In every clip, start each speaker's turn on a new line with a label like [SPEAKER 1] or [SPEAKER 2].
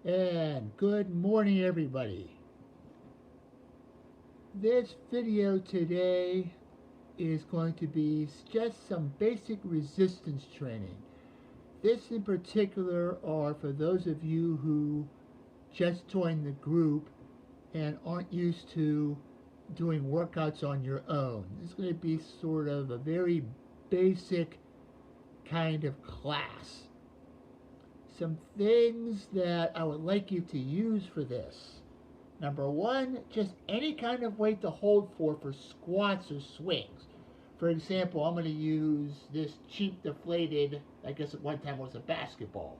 [SPEAKER 1] And good morning, everybody. This video today is going to be just some basic resistance training. This in particular are for those of you who just joined the group and aren't used to doing workouts on your own. This is going to be sort of a very basic kind of class. Some things that I would like you to use for this. Number one, just any kind of weight to hold for squats or swings. For example, I'm going to use this cheap deflated, I guess at one time was a basketball.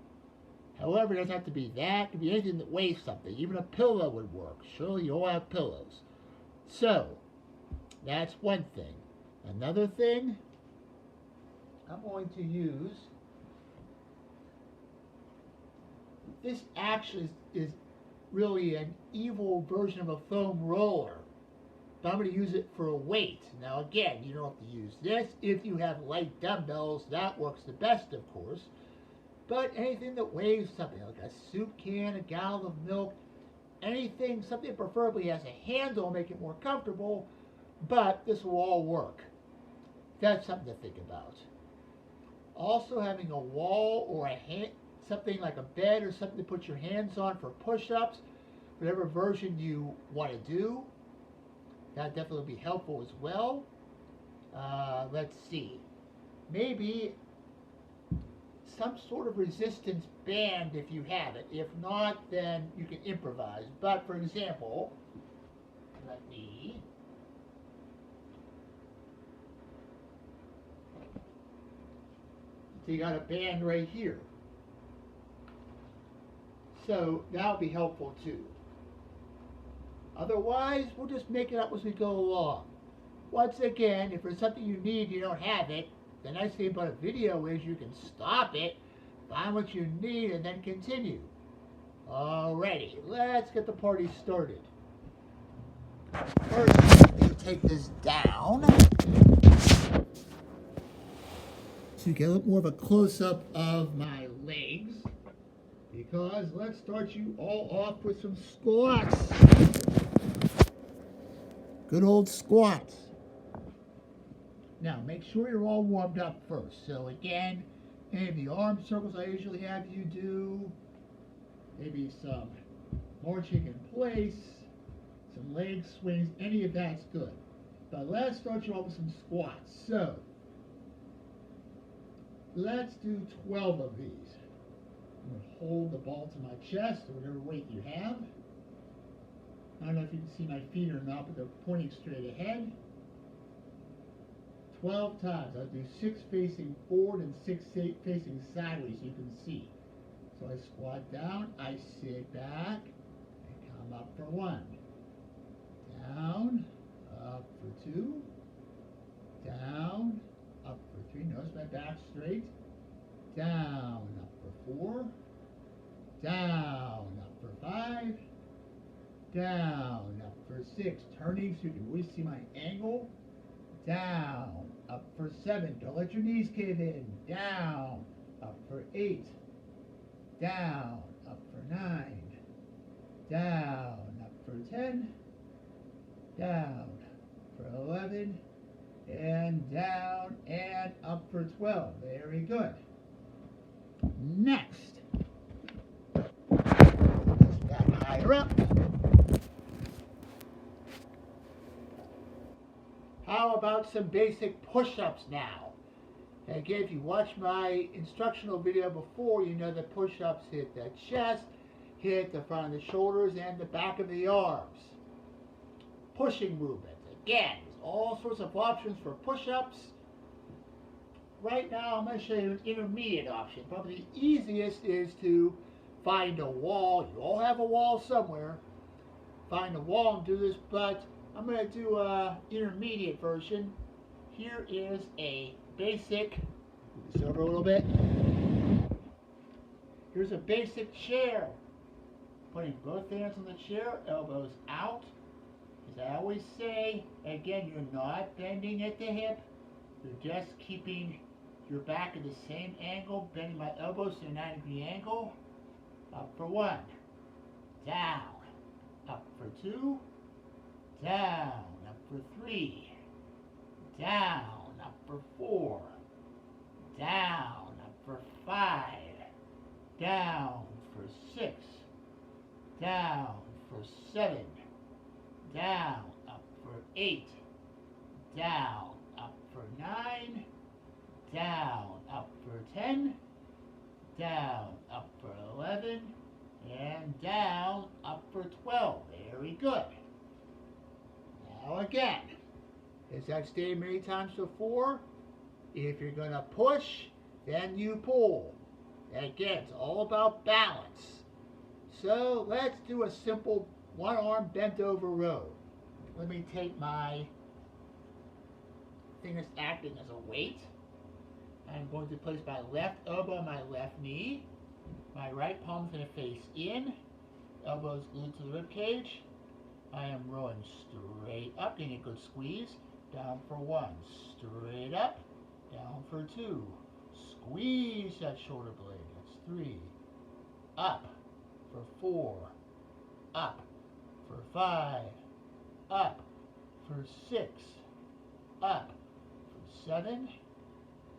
[SPEAKER 1] However, it doesn't have to be that. It could be anything that weighs something. Even a pillow would work. Surely you all have pillows. So, that's one thing. Another thing, I'm going to use, this actually is really an evil version of a foam roller. But I'm going to use it for a weight. Now again, you don't have to use this. If you have light dumbbells, that works the best, of course. But anything that weighs something, like a soup can, a gallon of milk, anything, something preferably has a handle, make it more comfortable, but this will all work. That's something to think about. Also having a wall or something like a bed or something to put your hands on for push-ups, whatever version you want to do. That definitely be helpful as well. Let's see. Maybe some sort of resistance band if you have it. If not, then you can improvise. But for example, let me. So you got a band right here. So that'll be helpful too. Otherwise, we'll just make it up as we go along. Once again, if there's something you need, you don't have it, the nice thing about a video is you can stop it, find what you need, and then continue. Alrighty, let's get the party started. First, I'm going to take this down to get a little more of a close-up of my legs. Because let's start you all off with some squats. Good old squats. Now, make sure you're all warmed up first. So again, any of the arm circles I usually have you do, maybe some marching in place, some leg swings, any of that's good. But let's start you off with some squats. So, let's do 12 of these. I'm going to hold the ball to my chest or whatever weight you have. I don't know if you can see my feet or not, but they're pointing straight ahead. 12 times. I'll do 6 facing forward and 6 facing sideways, you can see. So I squat down, I sit back, and come up for 1. Down, up for 2. Down, up for 3. Notice my back straight. Down, up for 4. Down, up for 5. Down, up for 6. Turning so you can really see my angle. Down, up for 7. Don't let your knees cave in. Down, up for 8. Down, up for 9. Down, up for 10. Down for 11. And down and up for 12. Very good. Next. Back higher up. How about some basic push-ups now? Again, if you watched my instructional video before, you know that push-ups hit the chest, hit the front of the shoulders, and the back of the arms. Pushing movements. Again, there's all sorts of options for push-ups. Right now, I'm going to show you an intermediate option. Probably the easiest is to find a wall. You all have a wall somewhere. Find a wall and do this, but I'm going to do an intermediate version. Here is a basic, move this over a little bit. Here's a basic chair. Putting both hands on the chair, elbows out. As I always say, again, you're not bending at the hip. You're just keeping your back at the same angle, bending my elbows to a 90-degree angle. Up for 1. down, up for 2, down, up for 3, down, up for 4, down, up for 5, down for 6, down for 7, down, up for 8, down, up for 9, down, up for 10, down, up for 11, and down, up for 12. Very good. Now again, as I've stated many times before, if you're going to push, then you pull. Again, it's all about balance. So let's do a simple one-arm bent over row. Let me take my fingers acting as a weight. I'm going to place my left elbow on my left knee. My right palm is going to face in. Elbows glued to the rib cage. I am rowing straight up, getting a good squeeze. Down for 1. Straight up. Down for 2. Squeeze that shoulder blade. That's 3. Up for 4. Up for 5. Up for 6. Up for 7.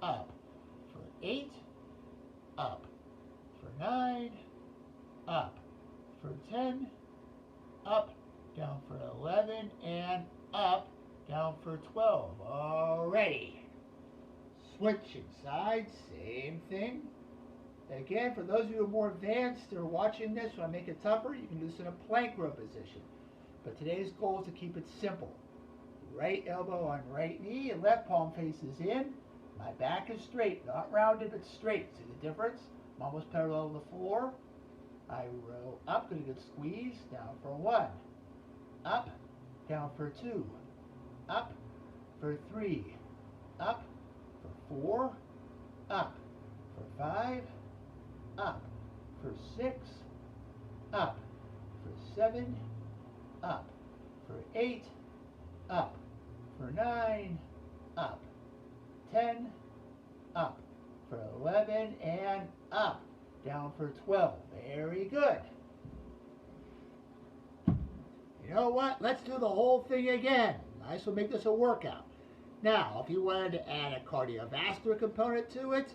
[SPEAKER 1] Up for 8. Up for 9. Up for 10. Up, down for 11, and up, down for 12. Alrighty. Switching sides, same thing. Again, for those of you who are more advanced or watching this, want to make it tougher, you can do this in a plank row position. But today's goal is to keep it simple. Right elbow on right knee, and left palm faces in. My back is straight, not rounded, but straight. See the difference? I'm almost parallel to the floor. I row up, get a good squeeze, down for 1. Up, down for 2. Up for 3. Up for 4. Up for 5. Up for 6. Up for 7. Up for 8. Up for 9. Up 10. Up for 11, and up, down for 12. Very good. You know what? Let's do the whole thing again. Nice, we'll make this a workout. Now, if you wanted to add a cardiovascular component to it,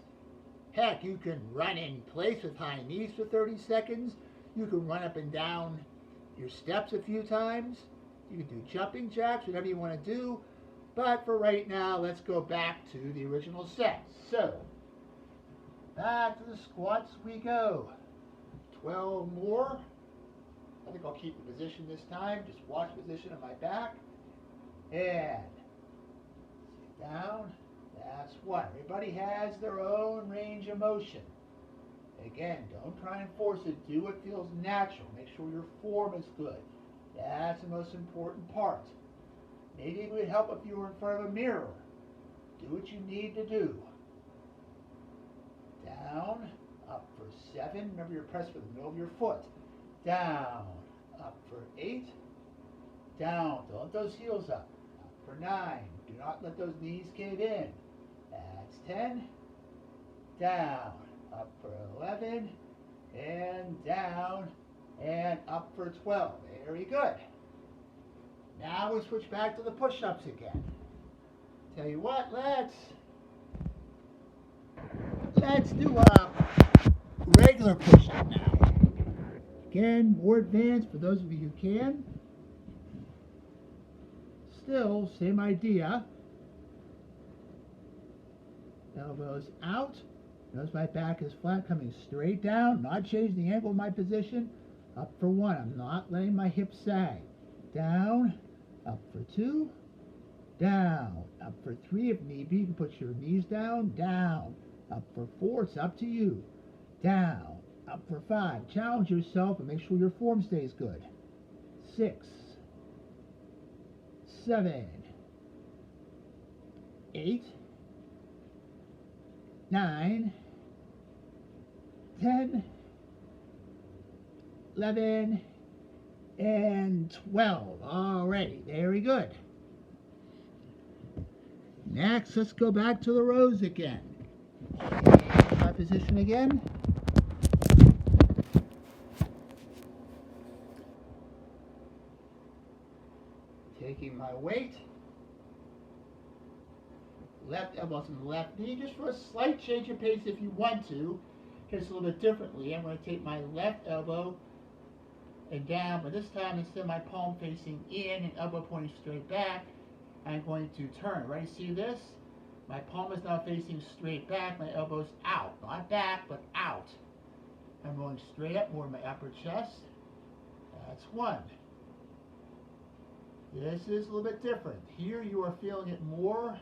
[SPEAKER 1] heck, you can run in place with high knees for 30 seconds. You can run up and down your steps a few times. You can do jumping jacks, whatever you want to do. But for right now, let's go back to the original set. So, back to the squats we go. 12 more. I think I'll keep the position this time. Just watch the position of my back. And sit down. That's one. Everybody has their own range of motion. Again, don't try and force it. Do what feels natural. Make sure your form is good. That's the most important part. Maybe it would help if you were in front of a mirror. Do what you need to do. Down, up for 7. Remember, you're pressed with the middle of your foot. Down, up for 8. Down, don't let those heels up. Up for 9. Do not let those knees cave in. That's 10. Down, up for 11. And down, and up for 12. Very good. Now we switch back to the push-ups again. Tell you what, let's do a regular push-up now. Again, more advanced for those of you who can. Still, same idea. Elbows out. Notice my back is flat, coming straight down, not changing the angle of my position. Up for 1. I'm not letting my hips sag. Down, up for 2. Down, up for 3. If need be, you can put your knees down. Down, up for 4. It's up to you. Down, up for 5. Challenge yourself and make sure your form stays good. 6, 7, 8, 9, 10, 11, and 12. Alrighty, very good. Next, let's go back to the rows again. My position again. taking my weight, left elbow's on the left knee, just for a slight change of pace if you want to. Just a little bit differently. I'm going to take my left elbow and down, but this time instead of my palm facing in and elbow pointing straight back, I'm going to turn. Ready? See this? My palm is now facing straight back, my elbow's out. Not back, but out. I'm going straight up more in my upper chest. That's one. This is a little bit different. Here you are feeling it more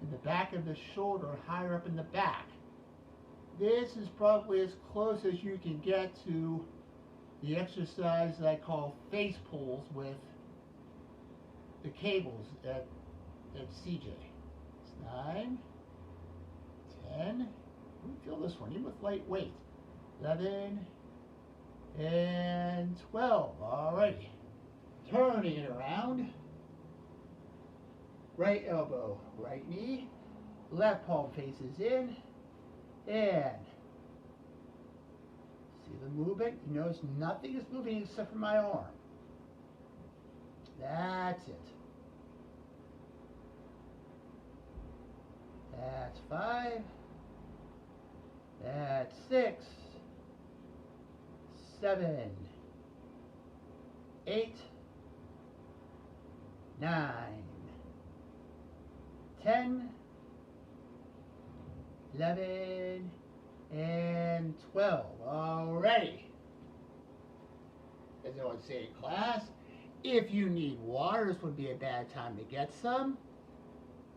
[SPEAKER 1] in the back of the shoulder, higher up in the back. This is probably as close as you can get to the exercise that I call face pulls with the cables at CJ. It's 9, 10, we feel this one, even with light weight. 11, and 12. Alrighty. Turning it around. Right elbow, right knee. Left palm faces in. And see the movement? You notice nothing is moving except for my arm. That's it. That's 5. That's 6. 7. 8. 9. 10. 11, and 12. Alrighty. As I would say in class, if you need water, this would be a bad time to get some.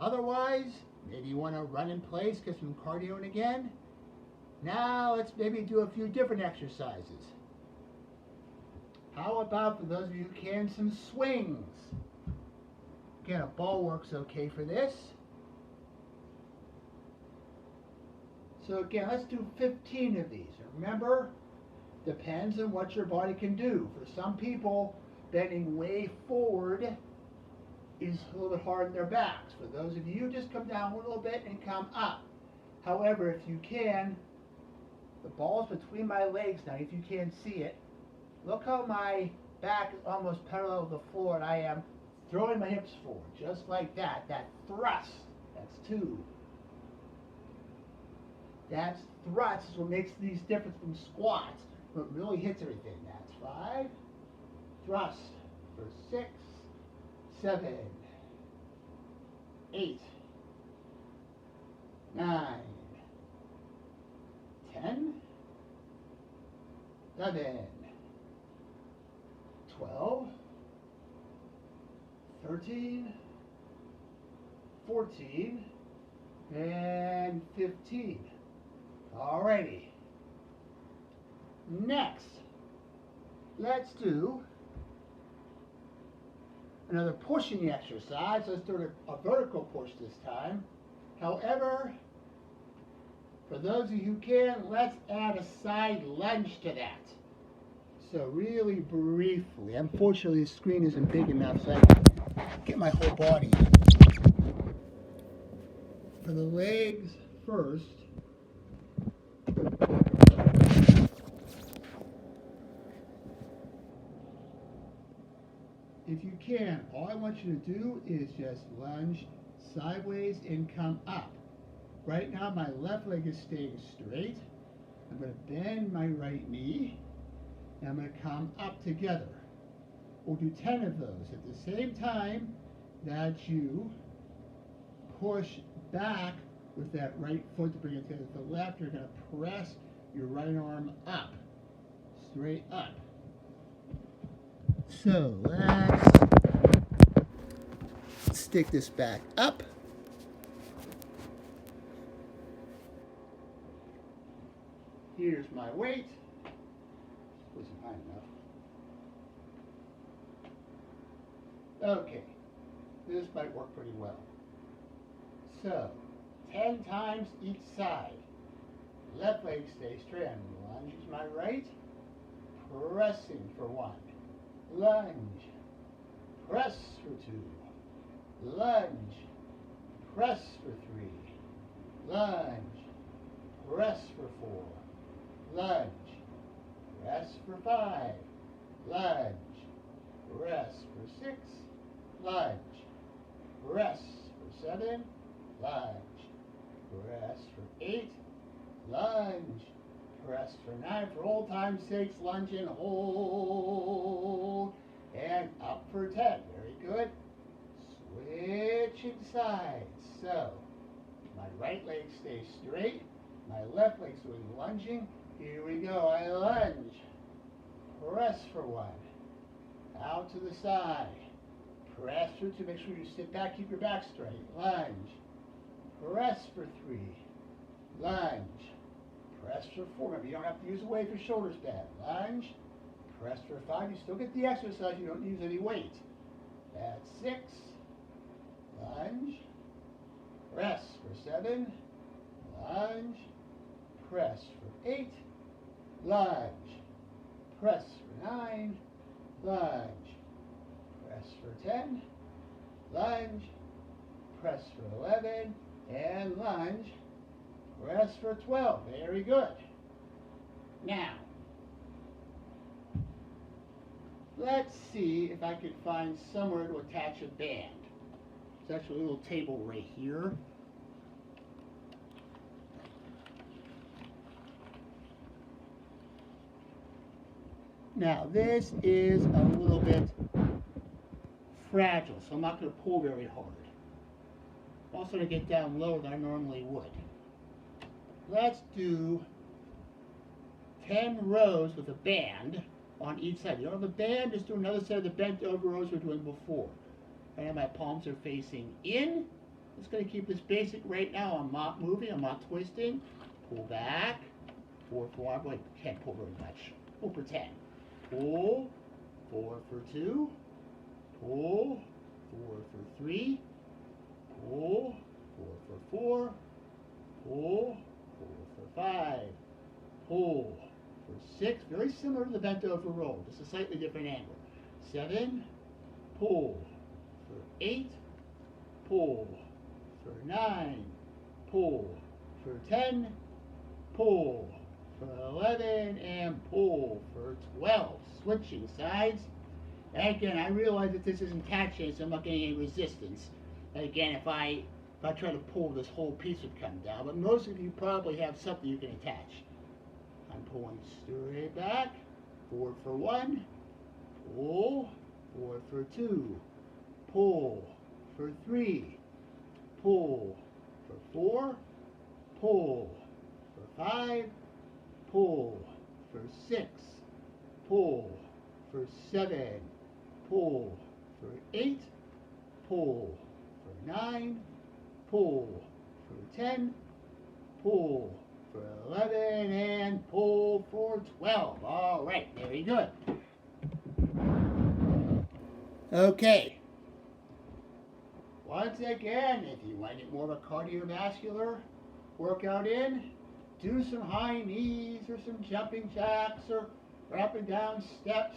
[SPEAKER 1] Otherwise, maybe you want to run in place, get some cardio in again. Now let's maybe do a few different exercises. How about, for those of you who can, some swings? Again, a ball works okay for this. So again, let's do 15 of these. Remember, depends on what your body can do. For some people, bending way forward is a little bit hard on their backs. For those of you, just come down a little bit and come up. However, if you can, the ball's between my legs now, if you can't see it. Look how my back is almost parallel to the floor, and I am throwing my hips forward, just like that. That thrust, that's 2. That's thrust is what makes these different from squats. What really hits everything. That's 5. Thrust for 6, 7, 8, 9, 10, 11, 12, 13, 14, and 15. Alrighty. Next, let's do another pushing exercise. Let's do a vertical push this time. However, for those of you who can, let's add a side lunge to that. So really briefly, unfortunately the screen isn't big enough so I can get my whole body in. For the legs first, if you can, all I want you to do is just lunge sideways and come up. Right now my left leg is staying straight. I'm going to bend my right knee and I'm going to come up together. We'll do 10 of those at the same time that you push back with that right foot to bring it to the left. You're going to press your right arm up, straight up. So let's stick this back up. Here's my weight. Wasn't high enough. Okay, this might work pretty well. So, 10 times each side. Left leg stays straight. I'm going to lunge my right, pressing for 1. Lunge, press for 2. Lunge, press for 3. Lunge, press for 4. Lunge, press for 5. Lunge, press for 6, lunge, press for 7, lunge, press for 8, lunge, press for 9. For old time's sakes, lunge and hold, and up for 10. Very good. Switching sides. So, my right leg stays straight, my left leg's doing lunging. Here we go. I lunge, press for 1, out to the side, press for 2. Make sure you sit back, keep your back straight. Lunge, press for 3, lunge, press for 4. Remember, you don't have to use a weight if your shoulder's bad. Lunge, press for 5. You still get the exercise. You don't use any weight. That's 6. Lunge, press for 7. Lunge, press for 8. Lunge, press for 9. Lunge, press for 10. Lunge, press for 11. And lunge, press for 12. Very good. Now, let's see if I could find somewhere to attach a band. There's actually a little table right here. Now, this is a little bit fragile, so I'm not going to pull very hard. I'm also going to get down lower than I normally would. Let's do 10 rows with a band on each side. You don't have a band, just do another set of the bent over rows we were doing before. And my palms are facing in. Just going to keep this basic right now. I'm not moving, I'm not twisting. Pull back. 4 for 1. Boy, can't pull very much. Pull for 10. Pull. 4 for 2. Pull. 4 for 3. Pull. 4 for 4. Pull. 4 for 5. Pull for 6. Very similar to the bent over roll, just a slightly different angle. 7. Pull for 8. Pull for 9. Pull for 10. Pull for 11. And pull for 12. Switching sides. And again, I realize that this isn't catching, so I'm not getting any resistance. And again, if I try to pull, this whole piece would come down. But most of you probably have something you can attach. I'm pulling straight back. 4 for 1. Pull. 4 for 2. Pull for 3. Pull for 4. Pull for 5. Pull for 6. Pull for 7. Pull for 8. Pull for 9. Pull for 10. Pull for 11. And pull for 12. All right, very good. Okay. Once again, if you want to get more of a cardiovascular workout in, do some high knees or some jumping jacks or up and down steps.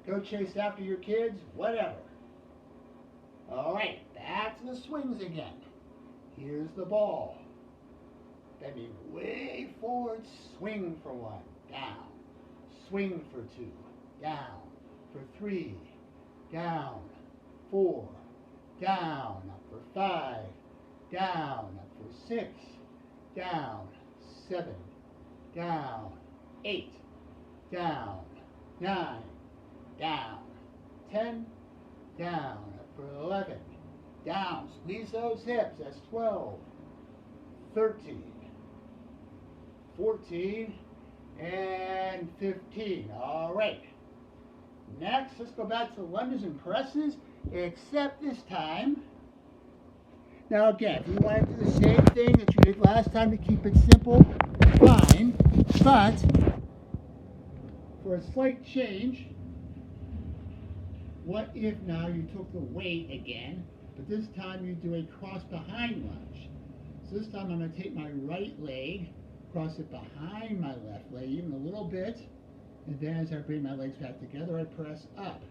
[SPEAKER 1] Go chase after your kids, whatever. All right, back to the swings again. Here's the ball. Bending way forward, swing for 1, down. Swing for 2, down. For 3, down. 4, down. Up for 5, down. Up for 6, down. 7, down. 8, down. 9, down. 10, down. Up for 11, down. Squeeze those hips. That's 12, 13, 14, and 15. All right. Next, let's go back to lunges and presses, except this time. Now again, if you want to do the same thing that you did last time to keep it simple, fine. But for a slight change, what if now you took the weight again, but this time you do a cross behind lunge. So this time I'm going to take my right leg, cross it behind my left leg, even a little bit, and then as I bring my legs back together, I press up.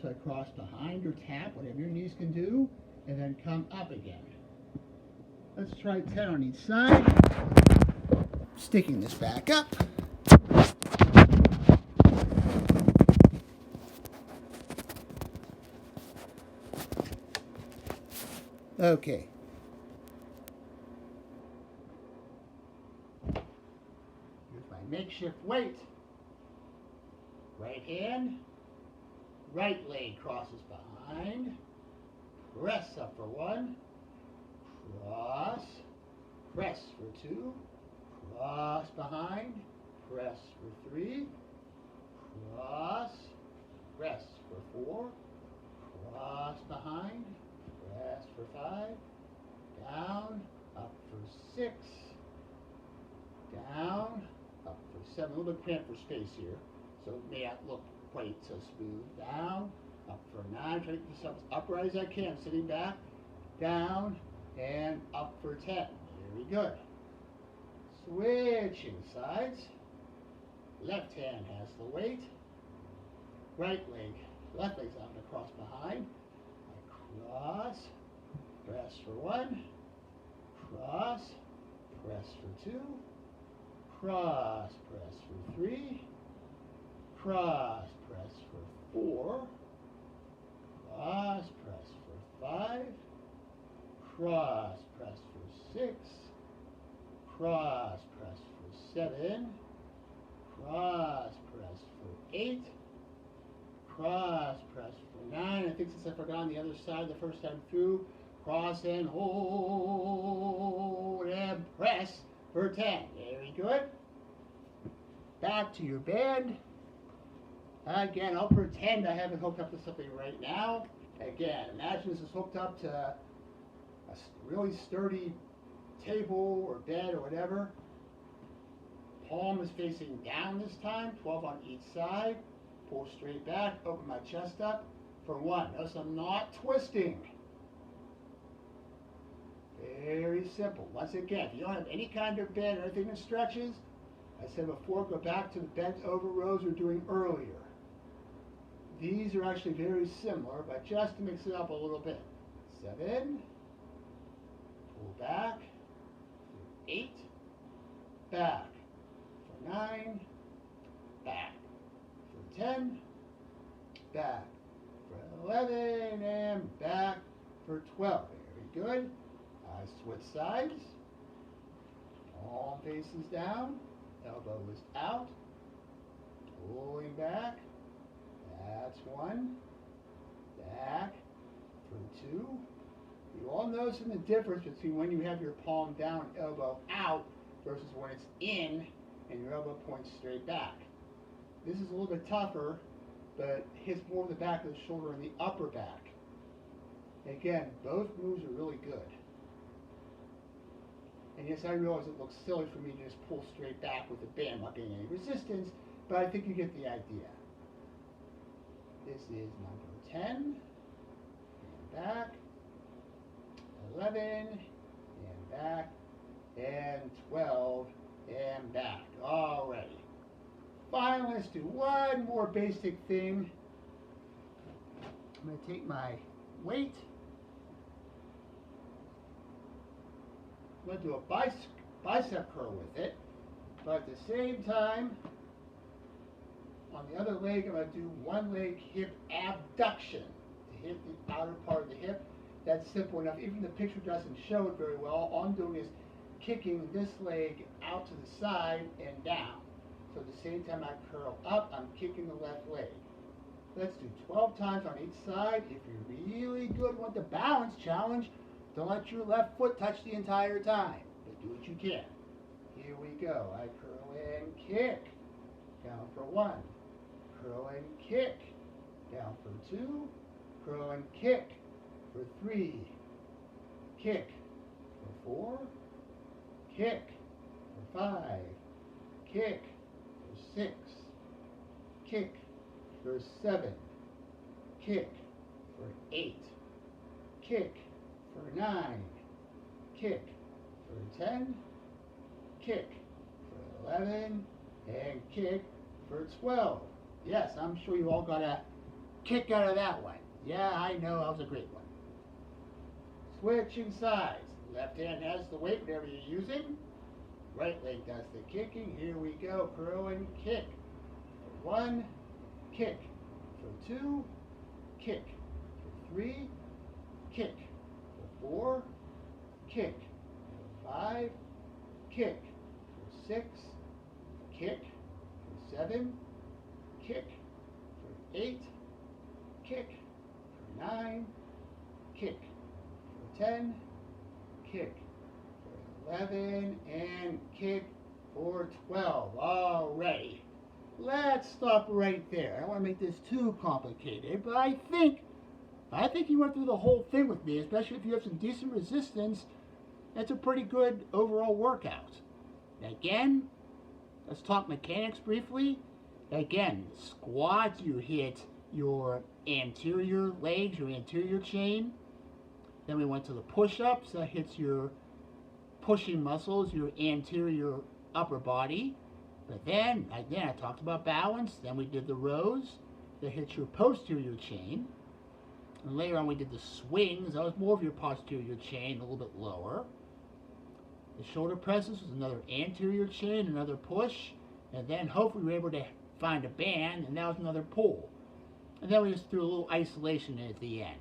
[SPEAKER 1] So I cross behind or tap, whatever your knees can do, and then come up again. Let's try 10 on each side. Sticking this back up. Okay. Here's my makeshift weight. Right hand, right leg crosses behind. Press up for 1. Cross. Press for 2. Cross behind. Press for 3. Cross. Press for 4. Cross behind. Press for 5. Down. Up for 6. Down. Up for 7. A little bit cramped for space here, so it may not look quite so smooth. Down. Up for 9. Try to get this up as upright as I can. Sitting back. Down. And up for 10. Very good. Switching sides. Left hand has the weight. Right leg, left leg's out to cross behind. I cross, press for 1, cross, press for 2, cross, press for 3, cross, press for 4, cross, press for 5, cross, press for 6, cross, press for 7, cross, press for 8, cross, press for 9. I think since I forgot on the other side the first time through, cross and hold and press for 10. Very good. Back to your band. Again, I'll pretend I have it hooked up to something right now. Again, imagine this is hooked up to a really sturdy table or bed or whatever. Palm is facing down this time, 12 on each side. Pull straight back, open my chest up for 1. Notice I'm not twisting. Very simple. Once again, if you don't have any kind of bend or anything that stretches, I said before, go back to the bent over rows we were doing earlier. These are actually very similar, but just to mix it up a little bit. 7, pull back, 8, back, for 9, back. 10, back for 11, and back for 12. Very good. I switch sides. Palm faces down, elbow is out, pulling back. That's 1. Back for 2. You all noticing the difference between when you have your palm down, elbow out, versus when it's in and your elbow points straight back. This is a little bit tougher, but hits more in the back of the shoulder and the upper back. Again, both moves are really good. And yes, I realize it looks silly for me to just pull straight back with the band. I'm not getting any resistance, but I think you get the idea. This is number 10, and back, 11, and back, and 12, and back. Alrighty. Finally, let's do one more basic thing. I'm going to take my weight. I'm going to do a bicep curl with it. But at the same time, on the other leg, I'm going to do one leg hip abduction to hit the outer part of the hip. That's simple enough. Even the picture doesn't show it very well. All I'm doing is kicking this leg out to the side and down. So at the same time I curl up, I'm kicking the left leg. Let's do 12 times on each side. If you're really good with the balance challenge, don't let your left foot touch the entire time. But do what you can. Here we go. I curl and kick. Down for 1. Curl and kick. Down for 2. Curl and kick. For 3. Kick. For 4. Kick. For 5. Kick. 6, kick for 7, kick for 8, kick for 9, kick for 10, kick for 11, and kick for 12. Yes, I'm sure you all got a kick out of that one. Yeah, I know, that was a great one. Switching sides. Left hand has the weight, whatever you're using. Right leg does the kicking. Here we go. Curl and kick. For 1, kick. For 2, kick. For 3, kick.
[SPEAKER 2] 4, kick. For 5, kick. For 6, kick. For 7, kick. For 8, kick. For 9, kick. For 10, kick. For 11, and kick for 12. Alrighty. Let's stop right there. I don't want to make this too complicated, but I think you went through the whole thing with me, especially if you have some decent resistance. That's a pretty good overall workout. Again, let's talk mechanics briefly. Again, squats, you hit your anterior legs, your anterior chain. Then we went to the push-ups. That hits your pushing muscles, your anterior upper body. But then, again, I talked about balance. Then we did the rows. That hits your posterior chain. And later on we did the swings. That was more of your posterior chain, a little bit lower. The shoulder presses was another anterior chain, another push. And then hopefully we were able to find a band, and that was another pull. And then we just threw a little isolation in at the end.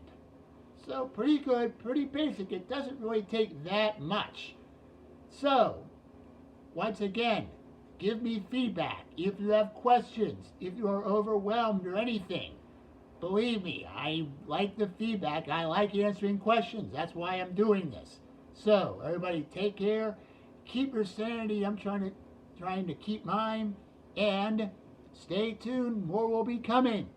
[SPEAKER 2] So pretty good, pretty basic. It doesn't really take that much. So, once again, give me feedback if you have questions, if you are overwhelmed or anything. Believe me, I like the feedback. I like answering questions. That's why I'm doing this. So, everybody take care. Keep your sanity. I'm trying to keep mine. And stay tuned. More will be coming.